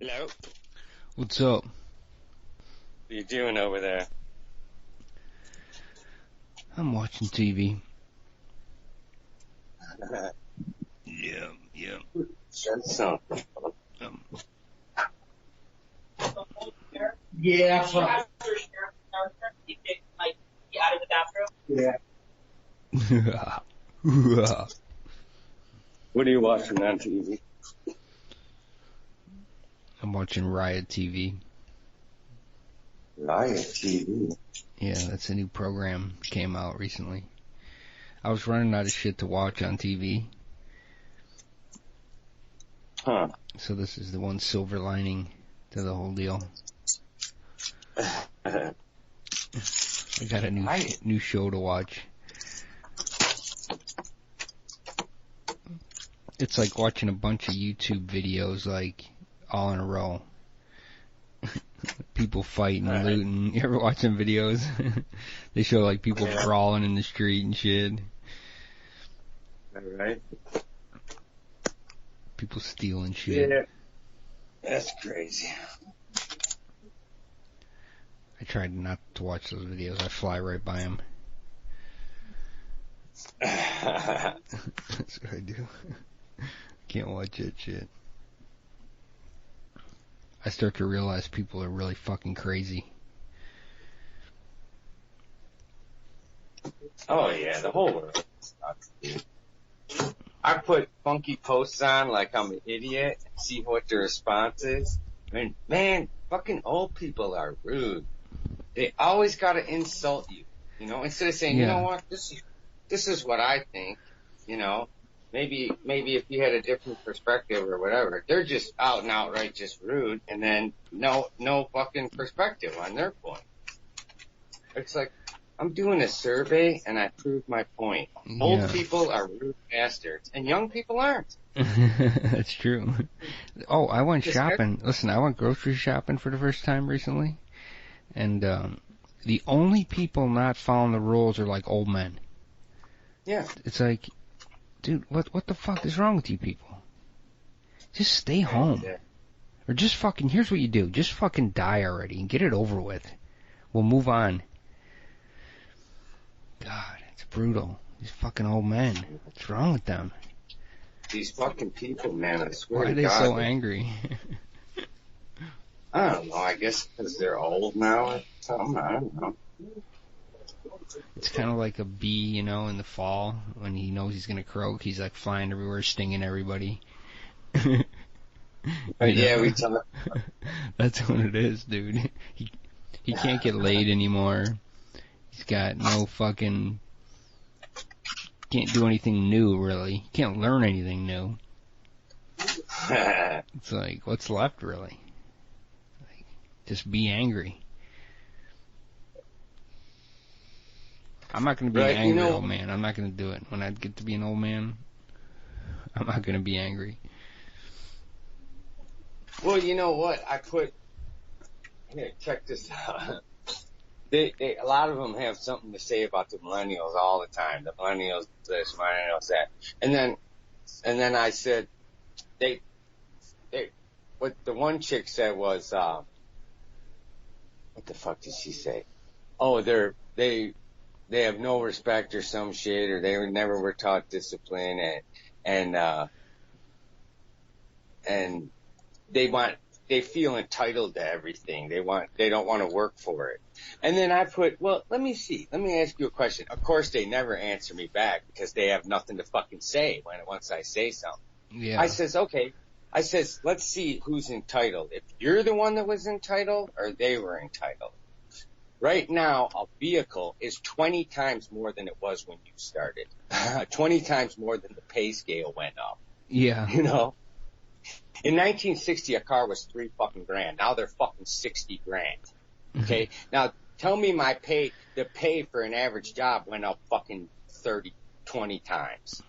Hello? What's up? What are you doing over there? I'm watching TV. Yeah. Said something. Yeah. Out of the bathroom? Yeah. What are you watching on TV? I'm watching Riot TV. Riot TV? Yeah, that's a new program that came out recently. I was running out of shit to watch on TV. Huh. So this is the one silver lining to the whole deal. I got a new show to watch. It's like watching a bunch of YouTube videos, like, all in a row. People fighting, looting. You ever watch them videos? They show, like, people brawling in the street and shit. Alright. People stealing shit. Yeah. That's crazy. I tried not to watch those videos. I fly right by them. That's what I do. Can't watch that shit. I start to realize people are really fucking crazy. Oh yeah, the whole world sucks, dude. I put funky posts on like I'm an idiot and see what the response is. I mean, man, fucking old people are rude. They always gotta insult you, you know, instead of saying, you know what, this is what I think, you know. Maybe if you had a different perspective or whatever, they're just out and outright just rude, and then no fucking perspective on their point. It's like, I'm doing a survey and I proved my point. Yeah. Old people are rude bastards, and young people aren't. That's true. Oh, I went shopping. Listen, I went grocery shopping for the first time recently, and the only people not following the rules are like old men. Yeah. It's like, dude, what the fuck is wrong with you people? Just stay home. Yeah. Or just fucking, here's what you do. Just fucking die already and get it over with. We'll move on. God, it's brutal. These fucking old men. What's wrong with them? These fucking people, man, I swear to God. Why are they so angry? I don't know. I guess because they're old now or something. I don't know. It's kind of like a bee, you know, in the fall when he knows he's gonna croak. He's like flying everywhere, stinging everybody. Yeah, we tell him. That's what it is, dude. He can't get laid anymore. He's got no fucking. Can't do anything new, really. Can't learn anything new. It's like, what's left, really? Like, just be angry. I'm not going to be an angry old man. I'm not going to do it. When I get to be an old man, I'm not going to be angry. Well, you know what? I put... Here, check this out. A lot of them have something to say about the millennials all the time. The millennials this, millennials that. And then I said, what the one chick said was, what the fuck did she say? Oh, they have no respect or some shit, or they never were taught discipline, and they feel entitled to everything. They don't want to work for it. And then I put, well, let me ask you a question. Of course they never answer me back because they have nothing to fucking say once I say something. Yeah. I says, okay. I says, let's see who's entitled. If you're the one that was entitled or they were entitled. Right now, a vehicle is 20 times more than it was when you started. 20 times more than the pay scale went up. Yeah. You know? In 1960, a car was $3 fucking grand. Now they're fucking $60 grand. Okay? Now, tell me the pay for an average job went up fucking 20 times.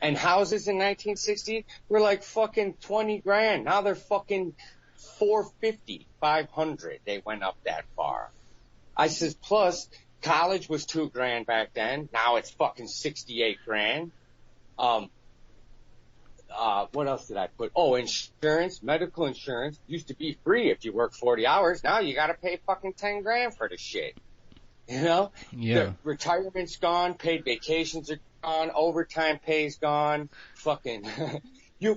And houses in 1960 were like fucking 20 grand. Now they're fucking 450, 500. They went up that far. I says, plus, college was $2 grand back then. Now it's fucking 68 grand. what else did I put? Oh, insurance, medical insurance used to be free if you work 40 hours. Now you gotta pay fucking 10 grand for the shit. You know? Yeah. The retirement's gone, paid vacations are gone, overtime pay's gone, fucking,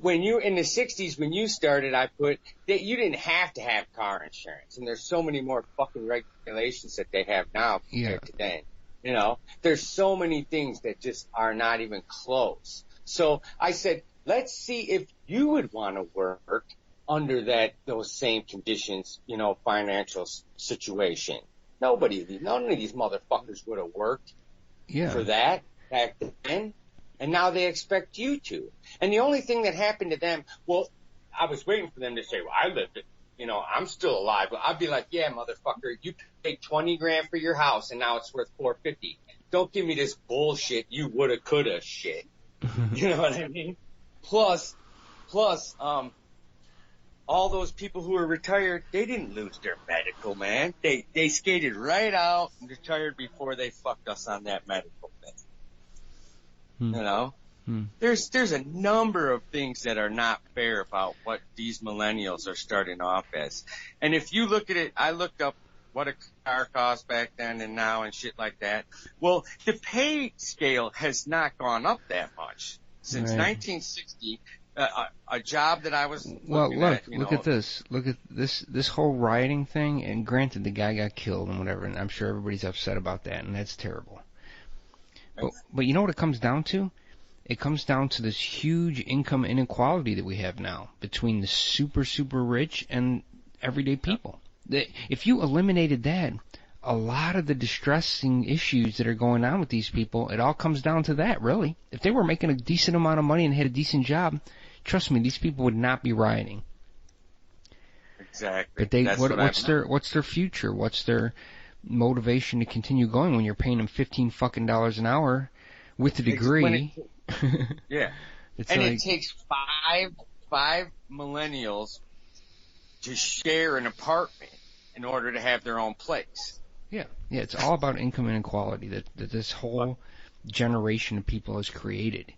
when you, in the 60s, when you started, I put that you didn't have to have car insurance. And there's so many more fucking regulations that they have now compared to then. You know? There's so many things that just are not even close. So I said, let's see if you would want to work under those same conditions, you know, financial situation. None of these motherfuckers would have worked for that back then. And now they expect you to. And the only thing that happened to them, well, I was waiting for them to say, well, I lived it. You know, I'm still alive. But I'd be like, yeah, motherfucker, you paid 20 grand for your house and now it's worth 450. Don't give me this bullshit you woulda, coulda shit. You know what I mean? Plus, all those people who are retired, they didn't lose their medical, man. They skated right out and retired before they fucked us on that medical thing. You know? There's a number of things that are not fair about what these millennials are starting off as. And if you look at it, I looked up what a car cost back then and now and shit like that. Well, the pay scale has not gone up that much since 1960. A job that I was look at this. Look at this whole rioting thing. And granted, the guy got killed and whatever, and I'm sure everybody's upset about that, and that's terrible. But you know what it comes down to? It comes down to this huge income inequality that we have now between the super, super rich and everyday people. If you eliminated that, a lot of the distressing issues that are going on with these people, it all comes down to that, really. If they were making a decent amount of money and had a decent job, trust me, these people would not be rioting. Exactly. But what's their future? What's their motivation to continue going when you're paying them $15 an hour with a degree? Yeah. It takes five millennials to share an apartment in order to have their own place. Yeah, it's all about income inequality that this whole generation of people has created,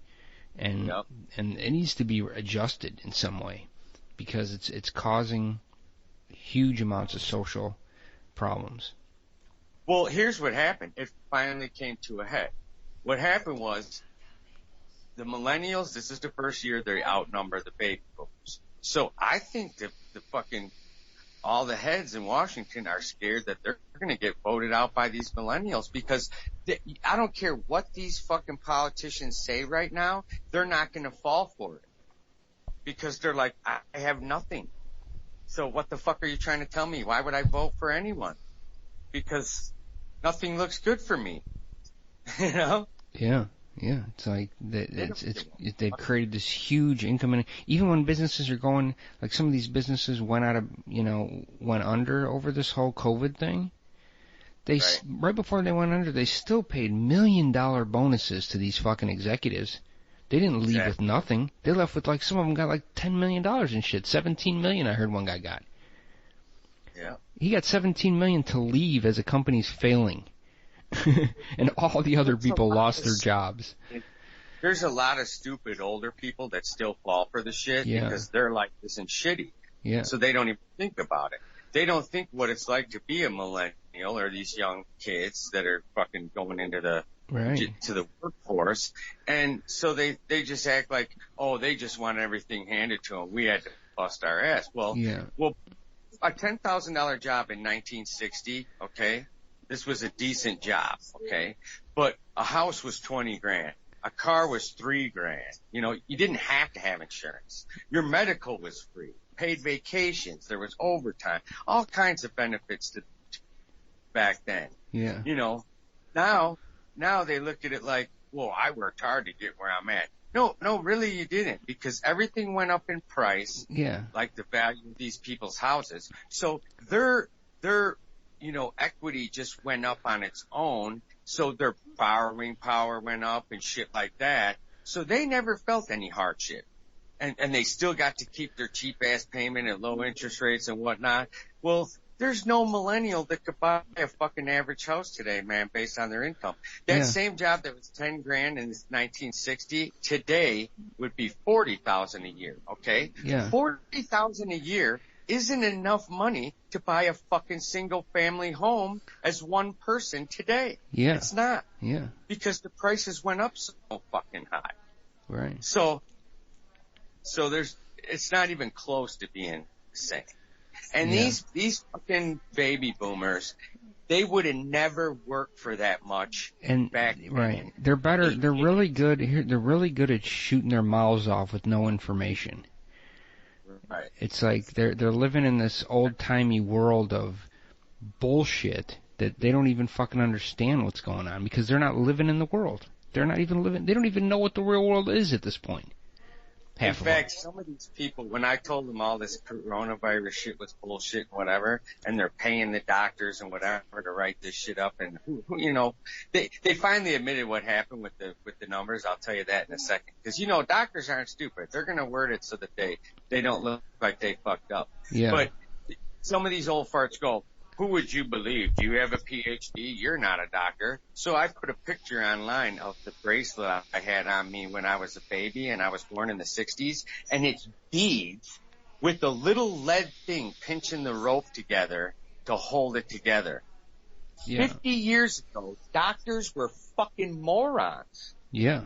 and it needs to be adjusted in some way because it's causing huge amounts of social problems. Well, here's what happened. It finally came to a head. What happened was the millennials, this is the first year they outnumber the baby boomers. So I think the fucking all the heads in Washington are scared that they're going to get voted out by these millennials because I don't care what these fucking politicians say right now, they're not going to fall for it because they're like, I have nothing. So what the fuck are you trying to tell me? Why would I vote for anyone? Because nothing looks good for me. You know? Yeah. It's like they've created this huge income, and even when businesses are going, like some of these businesses went under over this whole COVID thing. Right before they went under, they still paid $1 million bonuses to these fucking executives. They didn't leave with nothing. They left with some of them got like $10 million and shit. 17 million, I heard one guy got. Yeah. He got 17 million to leave as a company's failing. And all the other people lost their jobs. There's a lot of stupid older people that still fall for the shit because they're like this and shitty. Yeah. So they don't even think about it. They don't think what it's like to be a millennial or these young kids that are fucking going into to the workforce. And so they just act like, oh, they just want everything handed to them. We had to bust our ass. Well, a $10,000 job in 1960, okay? This was a decent job, okay? But a house was 20 grand. A car was 3 grand. You know, you didn't have to have insurance. Your medical was free. Paid vacations. There was overtime. All kinds of benefits back then. Yeah. You know, now they look at it like, whoa, I worked hard to get where I'm at. No, really you didn't, because everything went up in price. Yeah. Like the value of these people's houses. So their equity just went up on its own. So their borrowing power went up and shit like that. So they never felt any hardship. And they still got to keep their cheap ass payment at low interest rates and whatnot. Well, There's no millennial that could buy a fucking average house today, man, based on their income. That same job that was 10 grand in 1960 today would be 40,000 a year. Okay. Yeah. 40,000 a year isn't enough money to buy a fucking single family home as one person today. Yeah. It's not. Yeah. Because the prices went up so fucking high. Right. So it's not even close to being the same. And these fucking baby boomers, they would have never worked for that much back then. Right. They're better. They're really good. They're really good at shooting their mouths off with no information. Right. It's like they're living in this old-timey world of bullshit that they don't even fucking understand what's going on because they're not living in the world. They're not even living. They don't even know what the real world is at this point. In fact, some of these people, when I told them all this coronavirus shit was bullshit and whatever, and they're paying the doctors and whatever to write this shit up, and they finally admitted what happened with the numbers. I'll tell you that in a second, because doctors aren't stupid. They're gonna word it so that they don't look like they fucked up. Yeah. But some of these old farts go, who would you believe? Do you have a PhD? You're not a doctor. So I put a picture online of the bracelet I had on me when I was a baby and I was born in the 60s. And it's beads with a little lead thing pinching the rope together to hold it together. Yeah. 50 years ago, doctors were fucking morons. Yeah.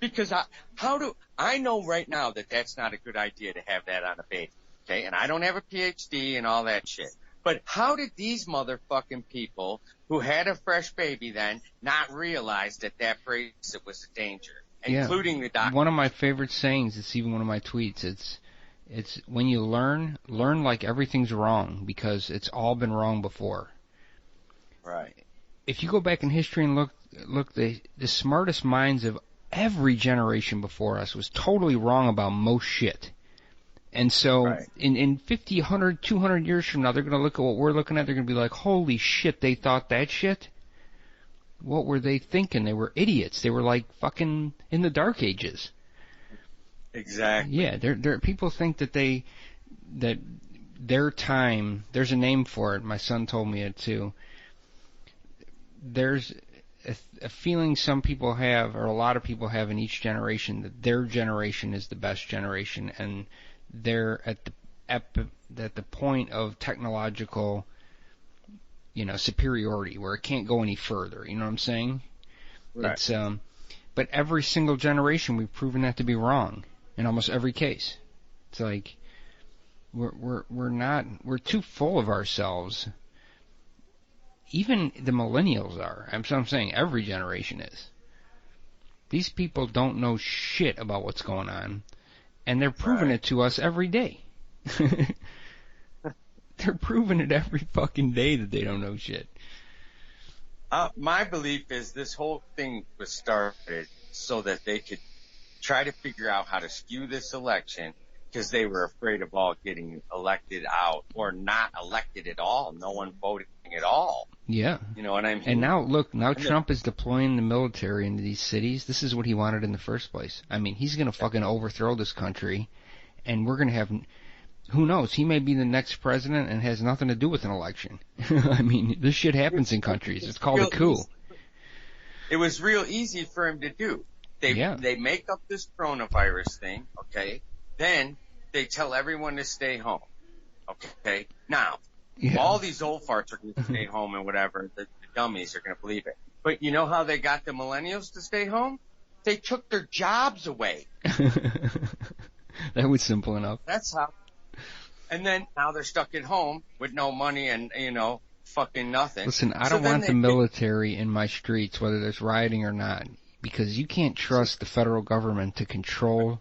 Because I know right now that that's not a good idea to have that on a baby. Okay. And I don't have a PhD and all that shit. But how did these motherfucking people who had a fresh baby then not realize that bracelet was a danger, including the doctor? One of my favorite sayings, it's even one of my tweets, it's when you learn like everything's wrong because it's all been wrong before. Right. If you go back in history and look the smartest minds of every generation before us was totally wrong about most shit. And so in 50, 100, 200 years from now, they're going to look at what we're looking at. They're going to be like, holy shit, they thought that shit? What were they thinking? They were idiots. They were like fucking in the dark ages. Exactly. Yeah, people think that their time, there's a name for it. My son told me it too. There's a feeling some people have, or a lot of people have in each generation, that their generation is the best generation, and they're at the point of technological, superiority where it can't go any further. You know what I'm saying? Right. It's but every single generation we've proven that to be wrong in almost every case. It's like we're too full of ourselves. Even the millennials are. I'm saying every generation is. These people don't know shit about what's going on. And they're proving it to us every day. They're proving it every fucking day that they don't know shit. My belief is this whole thing was started so that they could try to figure out how to skew this election because they were afraid of all getting elected out or not elected at all, no one voting at all. Yeah. You know what I mean? And now, Trump is deploying the military into these cities. This is what he wanted in the first place. I mean, he's going to fucking overthrow this country, and we're going to have, who knows, he may be the next president and has nothing to do with an election. I mean, this shit happens in countries. It's called a coup. It was real easy for him to do. They make up this coronavirus thing, okay? Then they tell everyone to stay home, okay? Now, all these old farts are going to stay home and whatever. The dummies are going to believe it. But you know how they got the millennials to stay home? They took their jobs away. That was simple enough. That's how. And then now they're stuck at home with no money and, fucking nothing. Listen, I don't want the military in my streets, whether there's rioting or not, because you can't trust the federal government to control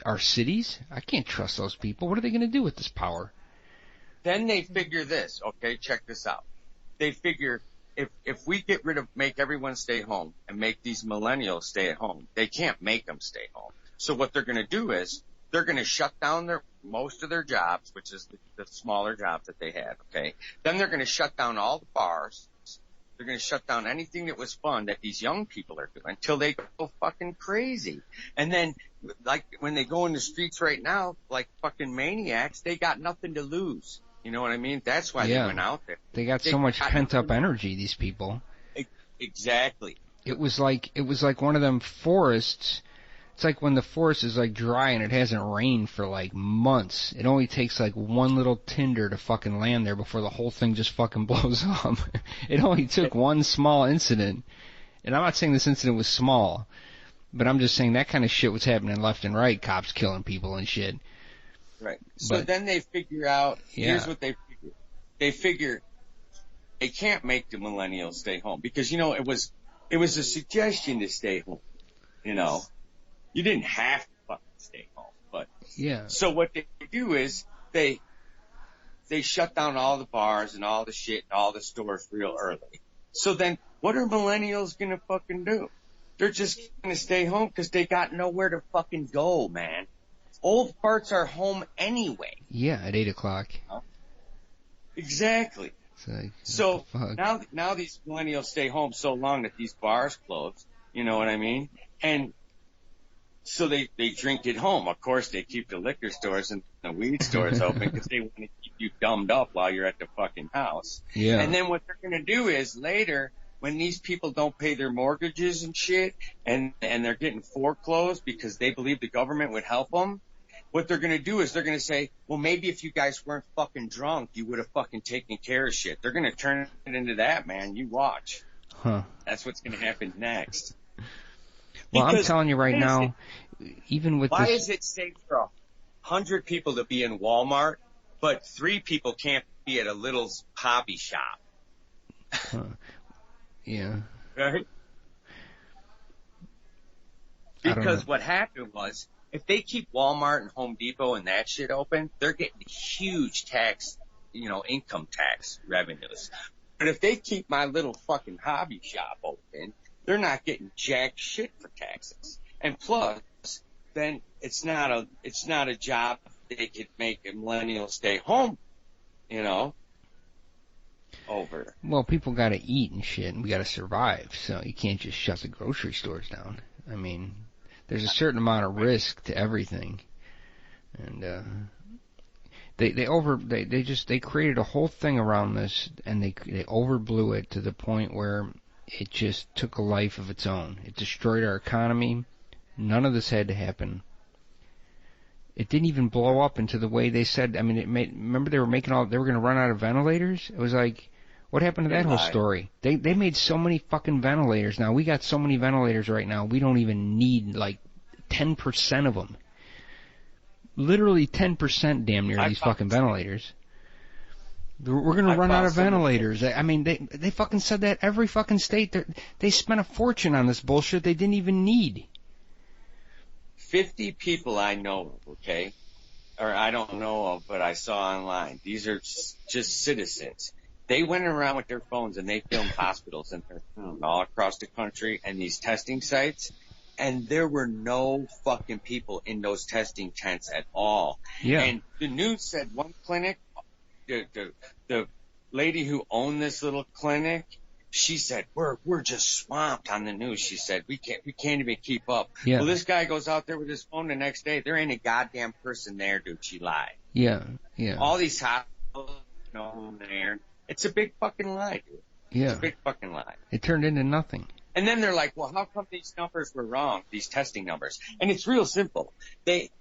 our cities. I can't trust those people. What are they going to do with this power? Then they figure this, okay, check this out. They figure if we get rid of, make everyone stay home and make these millennials stay at home, they can't make them stay home. So what they're going to do is they're going to shut down most of their jobs, which is the smaller jobs that they had, okay? Then they're going to shut down all the bars. They're going to shut down anything that was fun that these young people are doing until they go fucking crazy. And then, like, when they go in the streets right now, like fucking maniacs, they got nothing to lose. You know what I mean? That's why they went out there. They got so much pent-up energy, these people. Exactly. It was like one of them forests. It's like when the forest is like dry and it hasn't rained for like months. It only takes like one little tinder to fucking land there before the whole thing just fucking blows up. It only took one small incident. And I'm not saying this incident was small, but I'm just saying that kind of shit was happening left and right, cops killing people and shit. Right. So then they figure out, here's what they figure. They figure they can't make the millennials stay home because, you know, it was a suggestion to stay home, you know. You didn't have to fucking stay home, but so what they do is they shut down all the bars and all the shit and all the stores real early. So then what are millennials gonna fucking do? They're just gonna stay home because they got nowhere to fucking go, man. Old farts are home anyway. Yeah, at 8 o'clock. Exactly. Like, so now these millennials stay home so long that these bars close. You know what I mean? And so they drink at home. Of course, they keep the liquor stores and the weed stores open because they want to keep you dumbed up while you're at the fucking house. Yeah. And then what they're going to do is later, when these people don't pay their mortgages and shit, and they're getting foreclosed because they believe the government would help them, what they're going to do is they're going to say, well, maybe if you guys weren't fucking drunk, you would have fucking taken care of shit. They're going to turn it into that, man. You watch. Huh. That's what's going to happen next. Well, I'm telling you right now, even with why is it safe for 100 people to be in Walmart, but 3 people can't be at a little hobby shop? Yeah. Right? Because what happened was, if they keep Walmart and Home Depot and that shit open, they're getting huge tax, you know, income tax revenues. But if they keep my little fucking hobby shop open, they're not getting jack shit for taxes. And plus, then it's not a job they could make a millennial stay home, you know, over. Well, people gotta eat and shit, and we gotta survive, so you can't just shut the grocery stores down. I mean, there's a certain amount of risk to everything. And, they created a whole thing around this, and they overblew it to the point where it just took a life of its own. It destroyed our economy. None of this had to happen. It didn't even blow up into the way they said. I mean, remember they were going to run out of ventilators? It was like, what happened to that whole story? They made so many fucking ventilators now. We got so many ventilators right now, we don't even need like 10% of them. Literally 10% damn near these fucking ventilators. We're going to run out of ventilators. I mean, they fucking said that every fucking state. They spent a fortune on this bullshit they didn't even need. 50 people I know, okay, or I don't know of, but I saw online. These are just citizens. They went around with their phones and they filmed hospitals and all across the country and these testing sites. And there were no fucking people in those testing tents at all. Yeah. And the news said one clinic, the lady who owned this little clinic, she said, we're just swamped on the news. She said, we can't even keep up. Yeah. Well, this guy goes out there with his phone the next day. There ain't a goddamn person there, dude. She lied. Yeah. Yeah. All these hospitals, you know, there. It's a big fucking lie, dude. Yeah. It's a big fucking lie. It turned into nothing. And then they're like, well, how come these numbers were wrong, these testing numbers? And it's real simple. They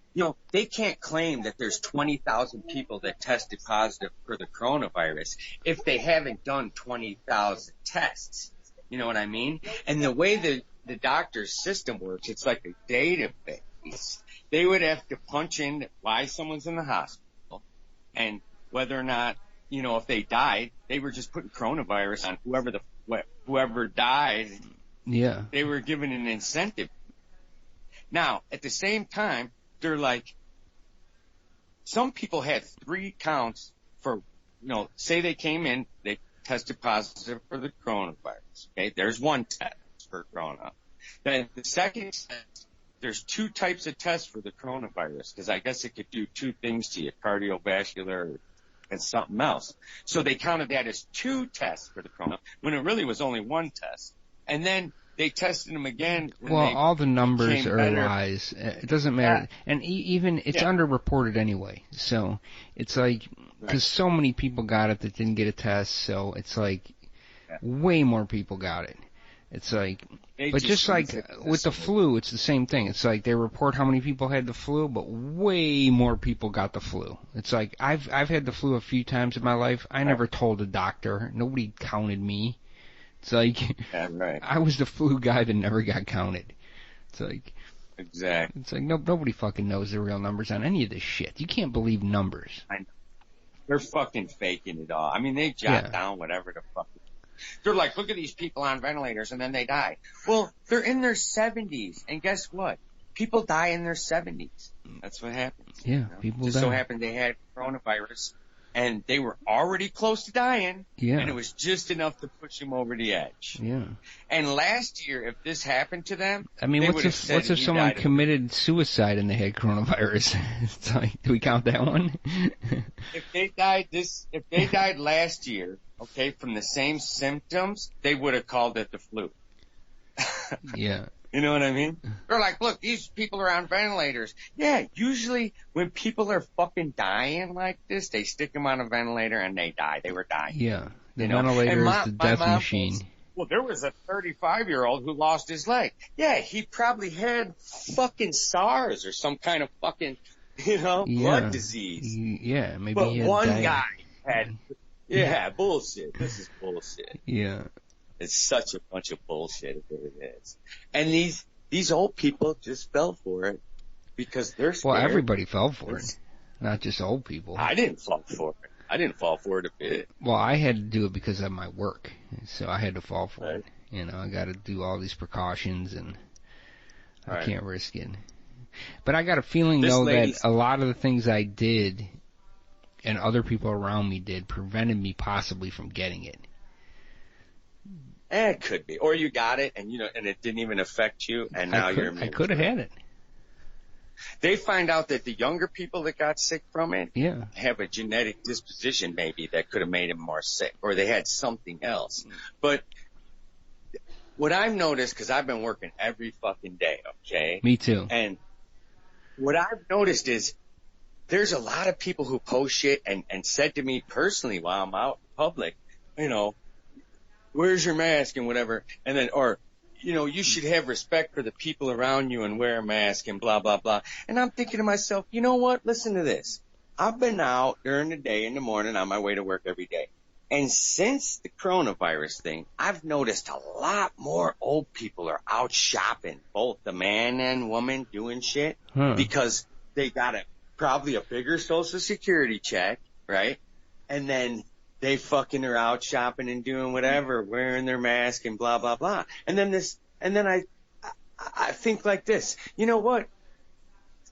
can't claim that there's 20,000 people that tested positive for the coronavirus if they haven't done 20,000 tests. You know what I mean? And the way the doctor's system works, it's like a database. They would have to punch in why someone's in the hospital and whether or not, you know, if they died, they were just putting coronavirus on whoever died. Yeah. They were given an incentive. Now, at the same time, they're like, some people had 3 counts for, you know, say they came in, they tested positive for the coronavirus. Okay, there's one test for corona. Then the second test, there's 2 types of tests for the coronavirus, because I guess it could do 2 things to you, cardiovascular and something else. So they counted that as 2 tests for the corona, when it really was only 1 test. And then they tested them again. Well, all the numbers are lies. It doesn't matter. Yeah. And even, it's underreported anyway. So, it's like, because so many people got it that didn't get a test, so it's like way more people got it. It's like, but just like with the flu, it's the same thing. It's like they report how many people had the flu, but way more people got the flu. It's like I've had the flu a few times in my life. I never told a doctor. Nobody counted me. It's like I was the flu guy that never got counted. It's like exactly. It's like nobody fucking knows the real numbers on any of this shit. You can't believe numbers. I know. They're fucking faking it all. I mean, they jot down whatever the fuck. They're like, look at these people on ventilators, and then they die. Well, they're in their 70s, and guess what? People die in their 70s. That's what happens. Yeah, people die. Just so happened they had coronavirus, and they were already close to dying, and it was just enough to push them over the edge. Yeah. And last year, if this happened to them, I mean, what's if someone committed suicide and they had coronavirus? It's like, do we count that one? If they died last year, okay, from the same symptoms, they would have called it the flu. Yeah. You know what I mean? They're like, look, these people are on ventilators. Yeah, usually when people are fucking dying like this, they stick them on a ventilator and they die. They were dying. Yeah. The ventilator is the death machine. Well, there was a 35-year-old who lost his leg. Yeah, he probably had fucking SARS or some kind of fucking, blood disease. Yeah, maybe but he had one guy had, bullshit. This is bullshit. Yeah. It's such a bunch of bullshit, it really is. And these old people just fell for it because they're scared. Well, everybody fell for it, not just old people. I didn't fall for it. I didn't fall for it a bit. Well, I had to do it because of my work, so I had to fall for it. I got to do all these precautions, and I can't risk it. But I got a feeling, that a lot of the things I did and other people around me did prevented me possibly from getting it. It could be. Or you got it and and it didn't even affect you and now you're immune. I could have had it. They find out that the younger people that got sick from it Yeah. have a genetic disposition maybe that could have made them more sick, or they had something else. But what I've noticed, because I've been working every fucking day, okay? Me too. And what I've noticed is there's a lot of people who post shit and said to me personally while I'm out in public, you know, where's your mask and whatever, and then, or, you know, you should have respect for the people around you and wear a mask and blah, blah, blah. And I'm thinking to myself, you know what? Listen to this. I've been out during the day in the morning on my way to work every day. And since the coronavirus thing, I've noticed a lot more old people are out shopping, both the man and woman doing shit, because they got probably a bigger Social Security check, right? And then they fucking are out shopping and doing whatever, wearing their mask and blah, blah, blah. And then I think like this, you know what?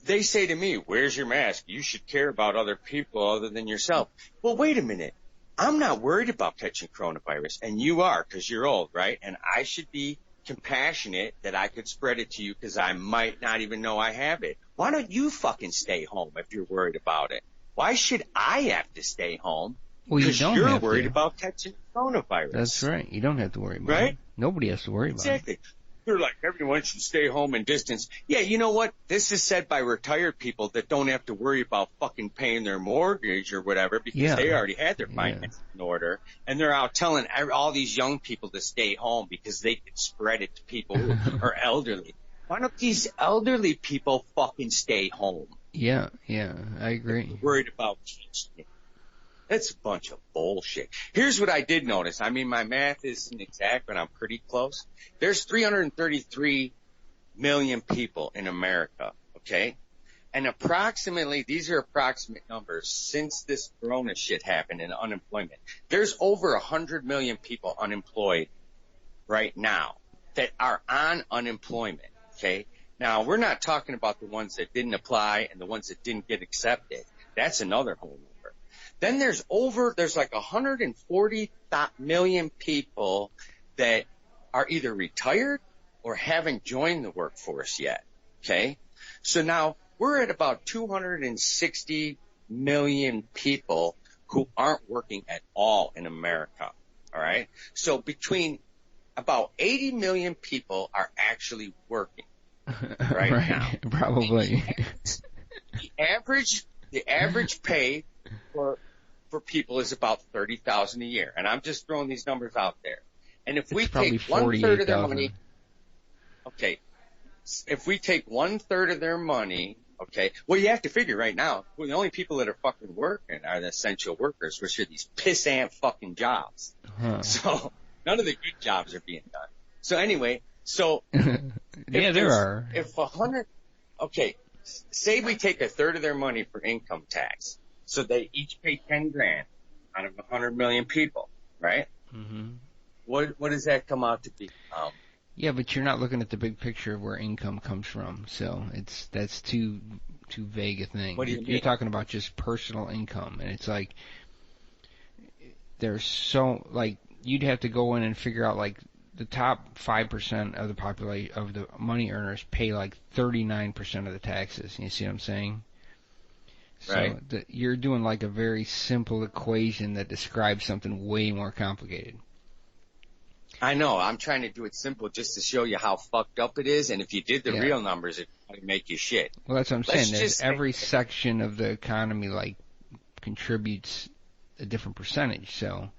They say to me, where's your mask? You should care about other people other than yourself. Well, wait a minute. I'm not worried about catching coronavirus, and you are because you're old, right? And I should be compassionate that I could spread it to you because I might not even know I have it. Why don't you fucking stay home if you're worried about it? Why should I have to stay home? Well, you don't you're have worried to. about catching coronavirus. That's right. You don't have to worry about it. Right? Nobody has to worry about it. Exactly. They're like, everyone should stay home and distance. Yeah, you know what? This is said by retired people that don't have to worry about fucking paying their mortgage or whatever because they already had their finances in order. And they're out telling all these young people to stay home because they can spread it to people who are elderly. Why don't these elderly people fucking stay home? Yeah, I agree. They're worried about catching it. That's a bunch of bullshit. Here's what I did notice. I mean, my math isn't exact, but I'm pretty close. There's 333 million people in America, okay? And approximately, these are approximate numbers, since this corona shit happened and unemployment, there's over 100 million people unemployed right now that are on unemployment, okay? Now, we're not talking about the ones that didn't apply and the ones that didn't get accepted. That's another whole number. Then there's like 140 million people that are either retired or haven't joined the workforce yet, okay? So now we're at about 260 million people who aren't working at all in America, all right? So between about 80 million people are actually working right now. Probably. The average pay for for people is about $30,000 a year. And I'm just throwing these numbers out there. And if we probably take 1/3 of their 48,000. money, okay, if we take 1/3 of their money, okay, well, you have to figure right now, well, the only people that are fucking working are the essential workers, which are these pissant fucking jobs. Huh. So none of the good jobs are being done. So anyway, so Yeah, there are. If 100, okay, say we take 1/3 of their money for income tax, so they each pay 10 grand out of 100 million people, right? Mm-hmm. What does that come out to be? Yeah, but you're not looking at the big picture of where income comes from, so that's too vague a thing. What do you You're mean? talking about just personal income, and it's like there's so like you'd have to go in and figure out like the top 5% of the population of the money earners pay like 39% of the taxes. You see what I'm saying? So Right. you're doing like a very simple equation that describes something way more complicated. I know. I'm trying to do it simple just to show you how fucked up it is, and if you did the Yeah. real numbers, it would make you shit. Well, that's what I'm Let's saying. There's just say- every section of the economy like contributes a different percentage. So,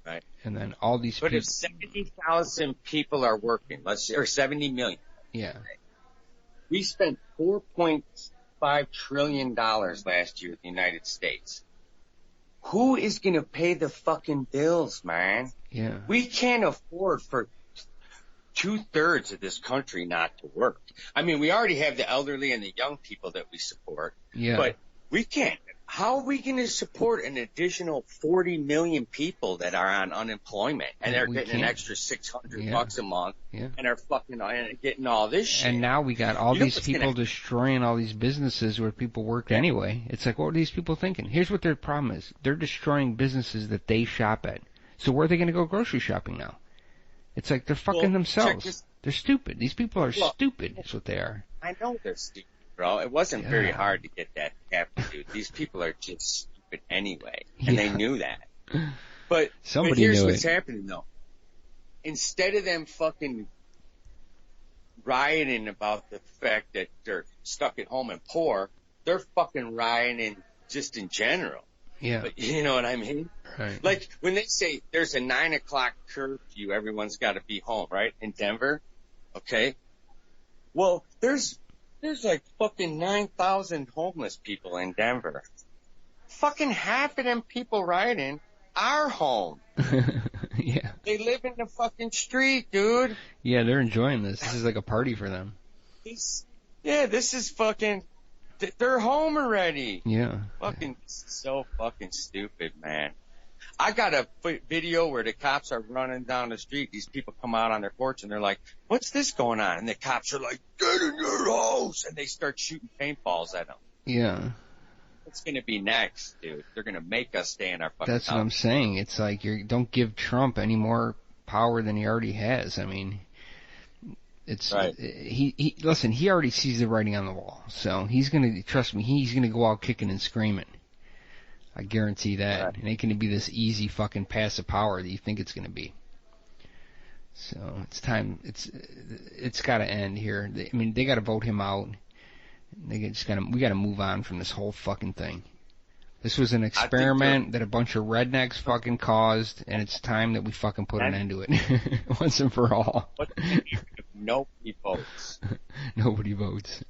Right. And then all these But people, if 70,000 people are working, or 70 million, yeah, we spent $4.5 trillion last year in the United States. Who is going to pay the fucking bills, man? yeah, We can't afford for 2/3 of this country not to work. I mean, we already have the elderly and the young people that we support, yeah. but we can't. How are we going to support an additional 40 million people that are on unemployment and Yeah, they're we getting an can't. extra $600 Yeah. bucks a month Yeah. and are fucking getting all this shit? And now we got all You know these what's people gonna- destroying all these businesses where people worked anyway. It's like, what are these people thinking? Here's what their problem is. They're destroying businesses that they shop at. So where are they going to go grocery shopping now? It's like they're fucking Well, themselves. check this- They're stupid. These people are Well- stupid. That's what they are. I know they're stupid, bro. It wasn't very Yeah. hard to get that happen, dude. These people are just stupid anyway, and they Yeah. knew that. But Somebody here's knew what's it. happening though. Instead of them fucking rioting about the fact that they're stuck at home and poor, they're fucking rioting just in general. Yeah. But you know what I mean? Right. Like when they say there's a 9 o'clock curfew, everyone's got to be home, right? In Denver, okay. Well, there's like fucking 9,000 homeless people in Denver. Fucking half of them people rioting are home. Yeah. They live in the fucking street, dude. Yeah, they're enjoying this. This is like a party for them. This is fucking. They're home already. Yeah. Fucking so fucking stupid, man. I got a video where the cops are running down the street. These people come out on their porch and they're like, "What's this going on?" And the cops are like, "Get in your house!" And they start shooting paintballs at them. Yeah. What's gonna be next, dude? They're gonna make us stay in our fucking That's house. what I'm saying. It's like don't give Trump any more power than he already has. I mean, it's Right. he listen, he already sees the writing on the wall. So he's gonna trust me, he's gonna go out kicking and screaming. I guarantee that. Right. It ain't gonna be this easy fucking pass of power that you think it's gonna be. So it's time. It's got to end here. I mean, they got to vote him out. We got to move on from this whole fucking thing. This was an experiment that a bunch of rednecks fucking caused, and it's time that we fucking put an end to it once and for all. What if nobody votes? Nobody votes.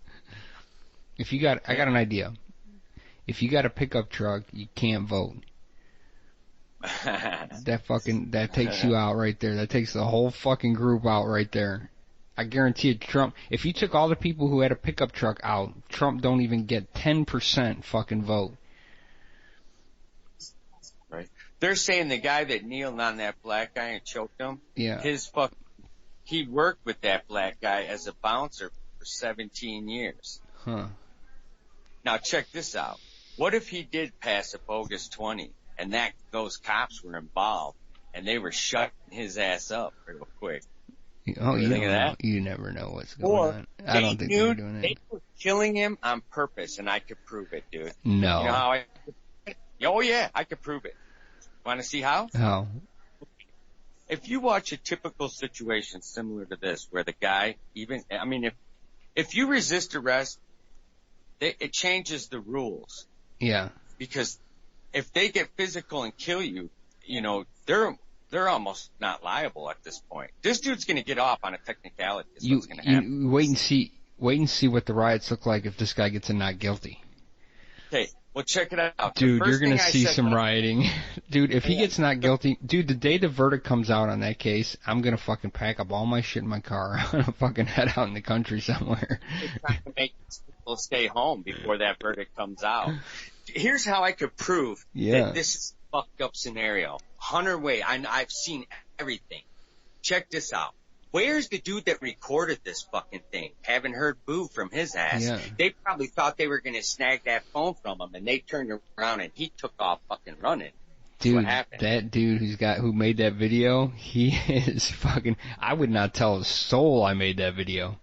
I got an idea. If you got a pickup truck, you can't vote. That takes you out right there. That takes the whole fucking group out right there. I guarantee you, Trump, if you took all the people who had a pickup truck out, Trump don't even get 10% fucking vote. Right. They're saying the guy that kneeled on that black guy and choked him, Yeah. he worked with that black guy as a bouncer for 17 years. Huh. Now check this out. What if he did pass a bogus 20 and those cops were involved and they were shutting his ass up real quick? Oh, You think of that? You never know what's going Or on. I don't think they're doing they it. were killing him on purpose, and I could prove it, dude. No. You know how oh yeah, I could prove it. Want to see how? How? If you watch a typical situation similar to this, where the guy if you resist arrest, it changes the rules Yeah. because if they get physical and kill you, you know, they're almost not liable at this point. This dude's gonna get off on a technicality. Is what's gonna happen. You wait and see what the riots look like if this guy gets a not guilty. Okay, well check it out. Dude, you're gonna see some rioting. Dude, if he gets not guilty, dude, the day the verdict comes out on that case, I'm gonna fucking pack up all my shit in my car. I'm gonna fucking head out in the country somewhere. They're trying to make people stay home before that verdict comes out. Here's how I could prove that this is a fucked up scenario. Hunter Wade, I've seen everything. Check this out. Where's the dude that recorded this fucking thing? Haven't heard boo from his ass. Yeah. They probably thought they were gonna snag that phone from him, and they turned around and he took off fucking running. Dude, that dude who made that video, he is fucking, I would not tell a soul I made that video.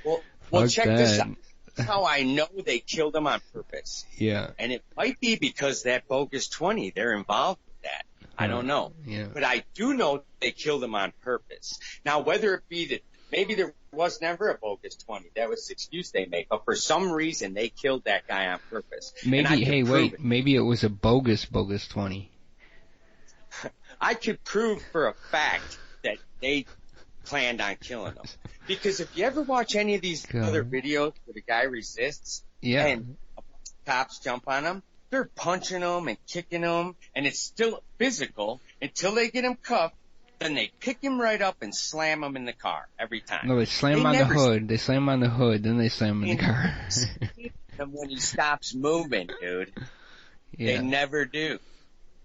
Well, check this out. That's how I know they killed him on purpose. Yeah. And it might be because that bogus 20, they're involved with that. I don't know. Yeah. But I do know they killed him on purpose. Now, whether it be that maybe there was never a bogus 20, that was the excuse they make, but for some reason they killed that guy on purpose. Maybe it was a bogus 20. I could prove for a fact that they planned on killing him. Because if you ever watch any of these other videos where the guy resists and cops jump on him, they're punching him and kicking him, and it's still physical until they get him cuffed. Then they pick him right up and slam him in the car every time. No, they slam him on the hood. They slam him on the hood, then they slam him in the car. And when he stops moving, dude, they never do.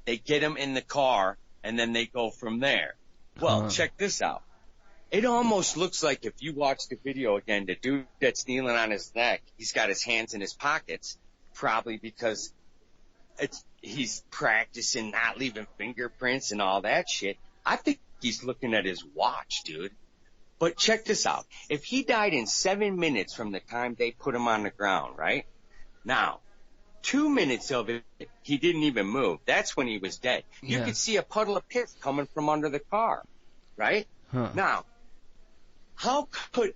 They get him in the car, and then they go from there. Well, check this out. It almost looks like if you watch the video again, the dude that's kneeling on his neck, he's got his hands in his pockets, probably because he's practicing not leaving fingerprints and all that shit. I think he's looking at his watch, dude. But check this out. If he died in 7 minutes from the time they put him on the ground, right? Now, 2 minutes of it, he didn't even move. That's when he was dead. You could see a puddle of piss coming from under the car, right? Now, how could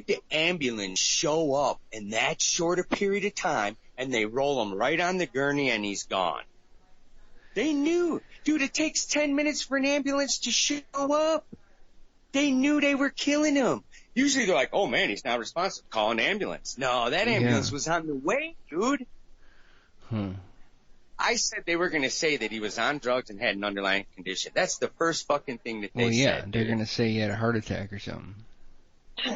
the ambulance show up in that short a period of time and they roll him right on the gurney and he's gone? They knew. Dude, it takes 10 minutes for an ambulance to show up. They knew they were killing him. Usually they're like, oh man, he's not responsive. Call an ambulance. No, that ambulance was on the way, dude. I said they were going to say that he was on drugs and had an underlying condition. That's the first fucking thing that they said. They're going to say he had a heart attack or something.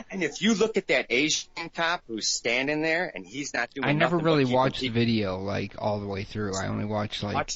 And if you look at that Asian cop who's standing there and he's not doing nothing. I never really watched the video, like, all the way through. I only watched, like...